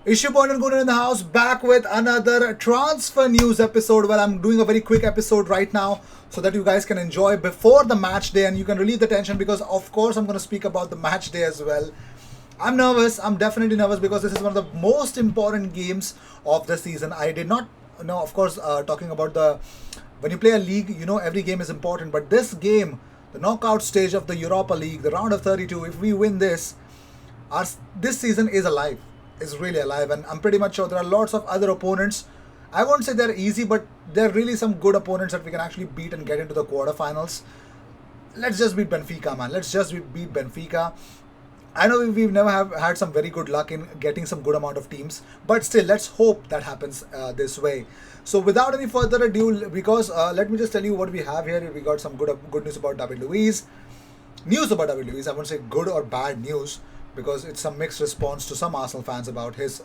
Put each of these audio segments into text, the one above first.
Issue Point and Gunnar in the house, back with another transfer news episode. Well, I'm doing a very quick episode right now so that you guys can enjoy before the match day and you can relieve the tension because, of course, I'm going to speak about the match day as well. I'm nervous. I'm definitely nervous because this is one of the most important games of the season. I did not know, of course, talking about the when you play a league, every game is important. But this game, the knockout stage of the Europa League, the round of 32, if we win this, our this season is alive, is really alive, and I'm pretty much sure there are lots of other opponents. I won't say they're easy, but there are really some good opponents that we can actually beat and get into the quarterfinals. Let's just beat Benfica, man. Let's just beat Benfica. I know we've never have had some very good luck in getting some good amount of teams, but still, let's hope that happens this way. So, without any further ado, because let me just tell you what we have here. We got some good news about David Luiz. News about David Luiz. I won't say good or bad news because it's a mixed response to some Arsenal fans about his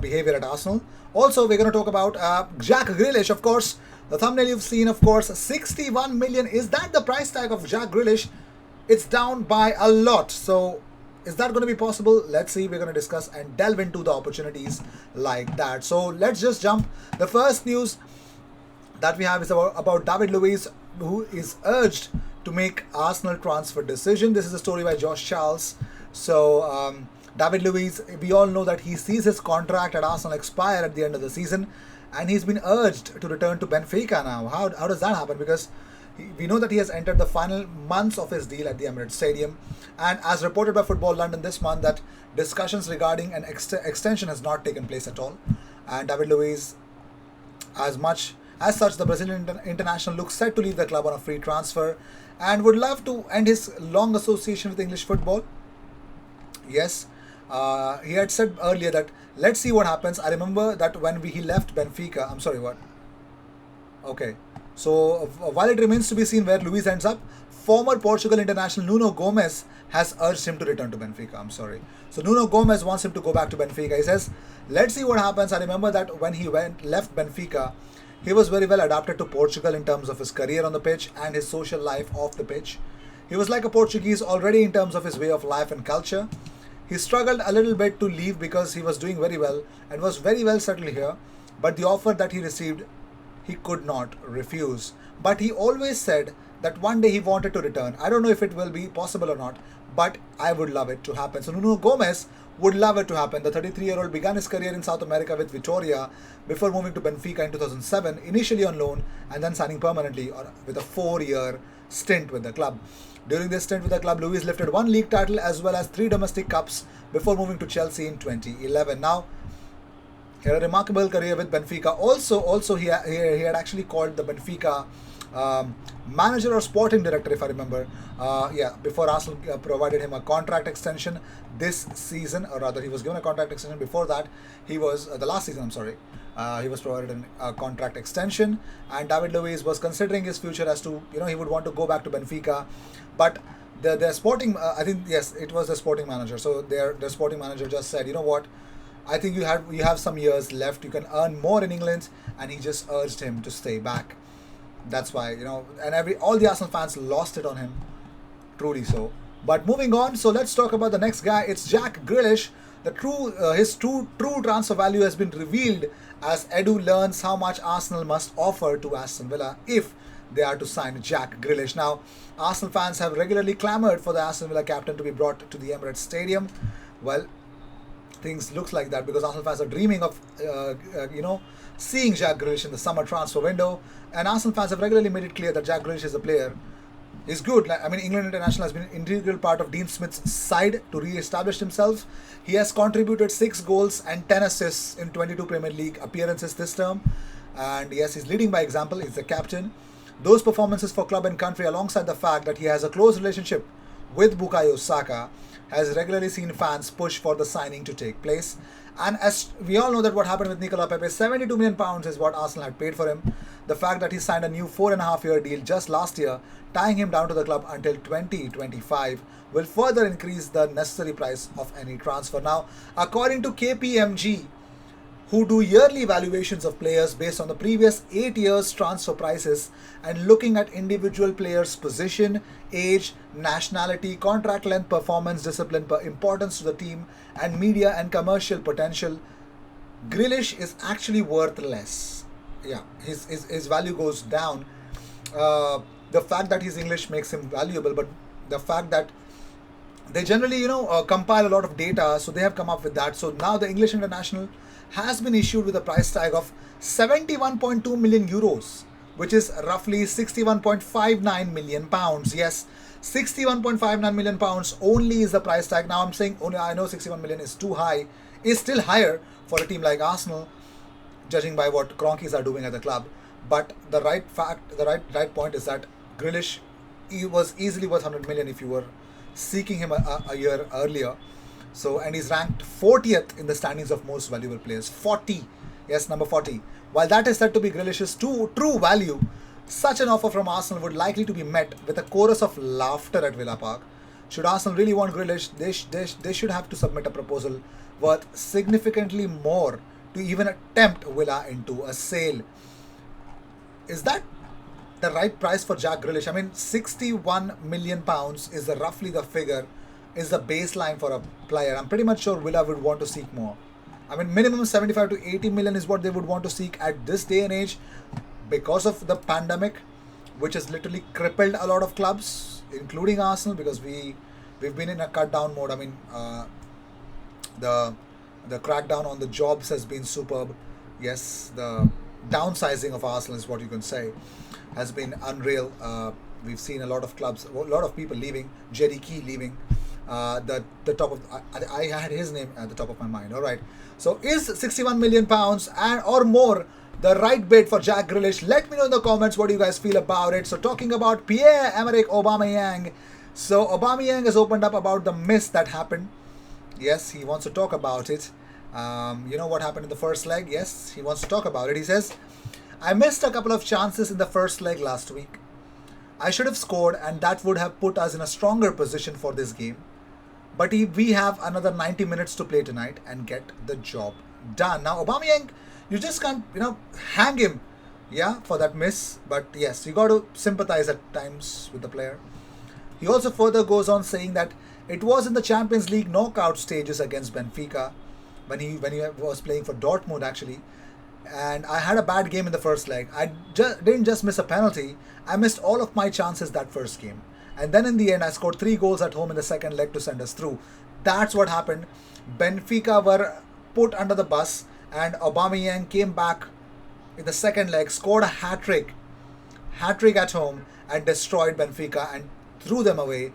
behavior at Arsenal. Also, we're going to talk about Jack Grealish, of course. The thumbnail you've seen, of course, 61 million. Is that the price tag of Jack Grealish? It's down by a lot. So, is that going to be possible? Let's see. We're going to discuss and delve into the opportunities like that. So, let's just jump. The first news that we have is about David Luiz, who is urged to make Arsenal transfer decision. This is a story by Josh Charles. So, David Luiz, we all know that he sees his contract at Arsenal expire at the end of the season, and he's been urged to return to Benfica now. How does that happen? Because we know that he has entered the final months of his deal at the Emirates Stadium, and as reported by Football London this month, that discussions regarding an extension has not taken place at all. And David Luiz, as such, the Brazilian international looks set to leave the club on a free transfer and would love to end his long association with English football. Yes, he had said earlier that let's see what happens. I remember that when he left Benfica, I'm sorry, what? Okay. So while it remains to be seen where Luis ends up, former Portugal international Nuno Gomes has urged him to return to Benfica. I'm sorry. So Nuno Gomes wants him to go back to Benfica. He says, "Let's see what happens." I remember that when he left Benfica, he was very well adapted to Portugal in terms of his career on the pitch and his social life off the pitch. He was like a Portuguese already in terms of his way of life and culture. He struggled a little bit to leave because he was doing very well and was very well settled here, but the offer that he received, he could not refuse. But he always said that one day he wanted to return. I don't know if it will be possible or not, but I would love it to happen. So Nuno Gomes would love it to happen. The 33-year-old began his career in South America with Vitoria before moving to Benfica in 2007, initially on loan and then signing permanently with a 4-year stint with the club. During this stint with the club, Luis lifted one league title as well as 3 domestic cups before moving to Chelsea in 2011. Now, he had a remarkable career with Benfica. Also he had actually called the Benfica manager or sporting director, if I remember. Before Arsenal provided him a contract extension this season, or rather, he was given a contract extension. Before that, he was the last season. I'm sorry. He was provided a contract extension, and David Luiz was considering his future as to he would want to go back to Benfica, but their sporting I think yes it was the sporting manager. So their sporting manager just said, you know what, I think you have some years left. You can earn more in England, and he just urged him to stay back. That's why and all the Arsenal fans lost it on him, truly so. But moving on, so let's talk about the next guy. It's Jack Grealish. His true transfer value has been revealed as Edu learns how much Arsenal must offer to Aston Villa if they are to sign Jack Grealish. Now, Arsenal fans have regularly clamoured for the Aston Villa captain to be brought to the Emirates Stadium. Well, things looks like that because Arsenal fans are dreaming of seeing Jack Grealish in the summer transfer window, and Arsenal fans have regularly made it clear that Jack Grealish is a player. He's good. I mean, England international has been an integral part of Dean Smith's side to re-establish himself. He has contributed 6 goals and 10 assists in 22 Premier League appearances this term, and yes, he's leading by example. He's the captain. Those performances for club and country, alongside the fact that he has a close relationship with Bukayo Saka, has regularly seen fans push for the signing to take place. And as we all know that what happened with Nicola Pepe, £72 million is what Arsenal had paid for him. The fact that he signed a new 4.5-year deal just last year, tying him down to the club until 2025, will further increase the necessary price of any transfer. Now, according to KPMG, who do yearly valuations of players based on the previous 8 years transfer prices and looking at individual players' position, age, nationality, contract length, performance, discipline, importance to the team, and media and commercial potential. Grealish is actually worth less. Yeah, his value goes down. The fact that he's English makes him valuable, but the fact that they generally, compile a lot of data, so they have come up with that. So now the English international has been issued with a price tag of 71.2 million euros, which is roughly 61.59 million pounds. Yes, 61.59 million pounds only is the price tag. Now I'm saying only, I know 61 million is too high, is still higher for a team like Arsenal, judging by what Cronkies are doing at the club. But the right point is that Grealish, he was easily worth 100 million if you were seeking him a year earlier. So, and he's ranked 40th in the standings of most valuable players. 40. Yes, number 40. While that is said to be Grealish's true value, such an offer from Arsenal would likely to be met with a chorus of laughter at Villa Park. Should Arsenal really want Grealish, they should have to submit a proposal worth significantly more to even attempt Villa into a sale. Is that the right price for Jack Grealish? I mean, 61 million pounds is roughly the figure, is the baseline for a player. I'm pretty much sure Villa would want to seek more. I mean, minimum 75 to 80 million is what they would want to seek at this day and age, because of the pandemic, which has literally crippled a lot of clubs, including Arsenal, because we've been in a cut down mode. I mean, the crackdown on the jobs has been superb. Yes, the downsizing of Arsenal is what you can say, has been unreal. We've seen a lot of clubs, a lot of people leaving. Jerry Key leaving. The top of I had his name at the top of my mind. All right. So is 61 million pounds and or more the right bid for Jack Grealish? Let me know in the comments what do you guys feel about it. So talking about Pierre-Emerick Aubameyang. So Aubameyang has opened up about the miss that happened. Yes, he wants to talk about it. You know what happened in the first leg? Yes, he wants to talk about it. He says, I missed a couple of chances in the first leg last week. I should have scored and that would have put us in a stronger position for this game. But we have another 90 minutes to play tonight and get the job done. Now, Aubameyang, you just can't, hang him, for that miss. But yes, you got to sympathize at times with the player. He also further goes on saying that it was in the Champions League knockout stages against Benfica, when he was playing for Dortmund actually, and I had a bad game in the first leg. I didn't just miss a penalty, I missed all of my chances that first game. And then in the end, I scored 3 goals at home in the second leg to send us through. That's what happened. Benfica were put under the bus, and Aubameyang came back in the second leg, scored a hat-trick at home, and destroyed Benfica and threw them away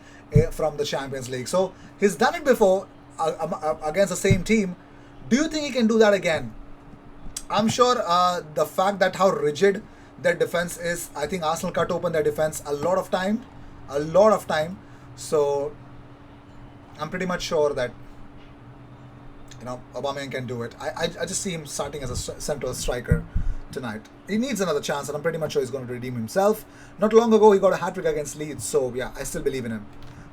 from the Champions League. So he's done it before against the same team. Do you think he can do that again? I'm sure the fact that how rigid their defense is, I think Arsenal cut open their defense a lot of time. So I'm pretty much sure that Aubameyang can do it. I just see him starting as a central striker tonight. He needs another chance, and I'm pretty much sure he's going to redeem himself. Not long ago, he got a hat-trick against Leeds, so yeah, I still believe in him.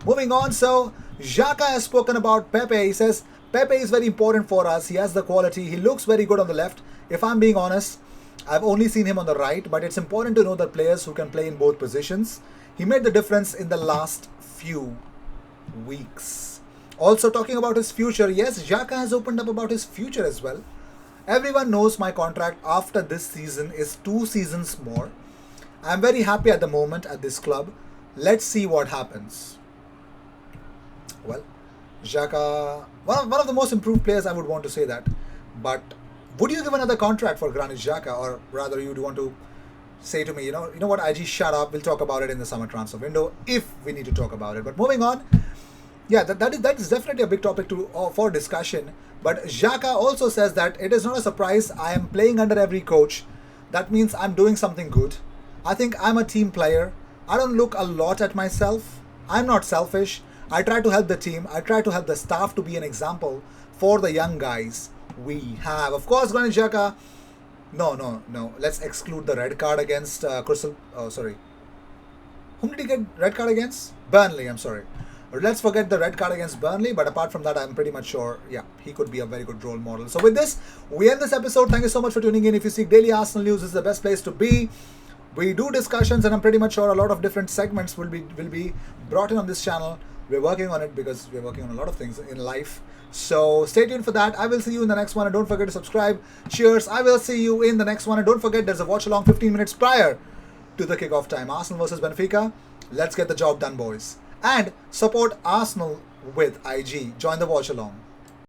Moving on, so Xhaka has spoken about Pepe. He says, Pepe is very important for us. He has the quality. He looks very good on the left. If I'm being honest, I've only seen him on the right, but it's important to know that players who can play in both positions. He made the difference in the last few weeks. Also talking about his future, yes, Xhaka has opened up about his future as well. Everyone knows my contract after this season is 2 seasons more. I'm very happy at the moment at this club. Let's see what happens. Well, Xhaka, one of the most improved players, I would want to say that. But would you give another contract for Granit Xhaka, or rather you'd want to say to me, you know what, IG, shut up. We'll talk about it in the summer transfer window if we need to talk about it. But moving on, yeah, that is definitely a big topic for discussion. But Xhaka also says that it is not a surprise. I am playing under every coach. That means I'm doing something good. I think I'm a team player. I don't look a lot at myself. I'm not selfish. I try to help the team. I try to help the staff to be an example for the young guys we have. Of course, Granit Xhaka. No. Let's exclude the red card against Crystal. Oh, sorry. Whom did he get red card against? Burnley, I'm sorry. Let's forget the red card against Burnley, but apart from that, I'm pretty much sure, yeah, he could be a very good role model. So with this, we end this episode. Thank you so much for tuning in. If you seek daily Arsenal news, this is the best place to be. We do discussions, and I'm pretty much sure a lot of different segments will be brought in on this channel. We're working on it because we're working on a lot of things in life. So stay tuned for that. I will see you in the next one, and don't forget to subscribe. Cheers. I will see you in the next one, and don't forget there's a watch along 15 minutes prior to the kickoff time. Arsenal versus Benfica. Let's get the job done, boys. And support Arsenal with IG. Join the watch along.